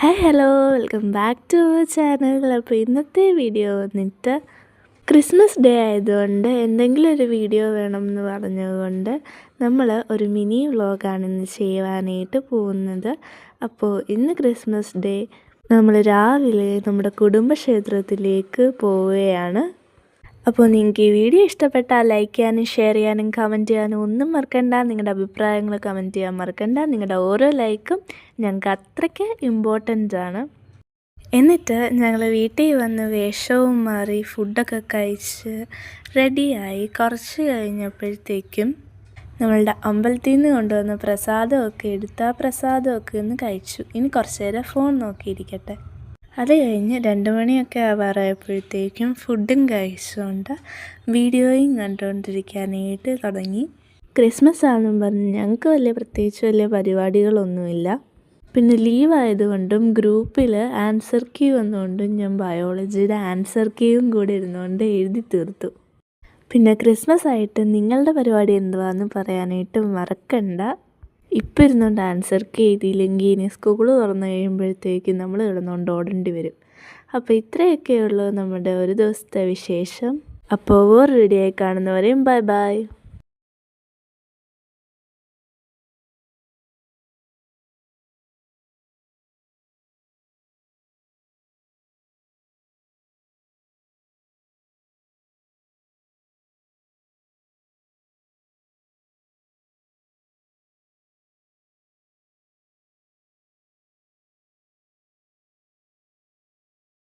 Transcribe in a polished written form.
Hi hello welcome back to our channel. അപ്പോൾ ഇന്നത്തെ video വന്നിട്ട് ക്രിസ്മസ് ഡേ ആയതുകൊണ്ട് എന്തെങ്കിലും ഒരു വീഡിയോ വേണം എന്ന് പറഞ്ഞതുകൊണ്ട് നമ്മൾ ഒരു മിനി വ്ളോഗാണ് ഇന്ന് ചെയ്യുവാനായിട്ട് പോകുന്നത്. അപ്പോൾ ഇന്ന് ക്രിസ്മസ് ഡേ നമ്മൾ രാവിലെ നമ്മുടെ കുടുംബക്ഷേത്രത്തിലേക്ക് പോവുകയാണ്. അപ്പോൾ നിങ്ങൾക്ക് ഈ വീഡിയോ ഇഷ്ടപ്പെട്ടാൽ ലൈക്ക് ചെയ്യാനും ഷെയർ ചെയ്യാനും കമൻറ്റ് ചെയ്യാനും ഒന്നും മറക്കണ്ട. നിങ്ങളുടെ അഭിപ്രായങ്ങൾ കമൻറ്റ് ചെയ്യാൻ മറക്കണ്ട. നിങ്ങളുടെ ഓരോ ലൈക്കും ഞങ്ങൾക്ക് അത്രയ്ക്ക് ഇമ്പോർട്ടൻ്റ് ആണ്. എന്നിട്ട് ഞങ്ങൾ വീട്ടിൽ വന്ന് വേഷവും മാറി ഫുഡൊക്കെ കഴിച്ച് റെഡിയായി. കുറച്ച് കഴിഞ്ഞപ്പോഴത്തേക്കും നമ്മളുടെ അമ്പലത്തിൽ നിന്ന് കൊണ്ടുവന്ന പ്രസാദമൊക്കെ എടുത്ത് ആ പ്രസാദമൊക്കെ ഒന്ന് കഴിച്ചു. ഇനി കുറച്ച് നേരം ഫോൺ നോക്കിയിരിക്കട്ടെ. അത് കഴിഞ്ഞ് 2 മണിയൊക്കെ ആവാറായപ്പോഴത്തേക്കും ഫുഡും കഴിച്ചുകൊണ്ട് വീഡിയോയും കണ്ടുകൊണ്ടിരിക്കാനായിട്ട് തുടങ്ങി. ക്രിസ്മസ് ആണെന്നും പറഞ്ഞ് ഞങ്ങൾക്ക് പ്രത്യേകിച്ച് വലിയ പരിപാടികളൊന്നുമില്ല. പിന്നെ ലീവായതുകൊണ്ടും ഗ്രൂപ്പിൽ ആൻസർ ക്യൂ വന്നുകൊണ്ടും ഞാൻ ബയോളജിയുടെ ആൻസർ ക്യൂവും കൂടി ഇരുന്നുകൊണ്ട് എഴുതി തീർത്തു. പിന്നെ ക്രിസ്മസ് ആയിട്ട് നിങ്ങളുടെ പരിപാടി എന്തുവാന്ന് പറയാനായിട്ട് മറക്കണ്ട. ഇപ്പം ഇരുന്നുകൊണ്ട് ആൻസർക്ക് എഴുതിയില്ലെങ്കിൽ ഇനി സ്കൂൾ തുറന്നു കഴിയുമ്പോഴത്തേക്കും നമ്മൾ കിടന്നുകൊണ്ട് ഓടേണ്ടി വരും. അപ്പോൾ ഇത്രയൊക്കെയുള്ളൂ നമ്മുടെ ഒരു ദിവസത്തെ വിശേഷം. അപ്പോൾ വേറെ വീഡിയോ ആയി കാണുന്നവരെയും ബൈ ബൈ.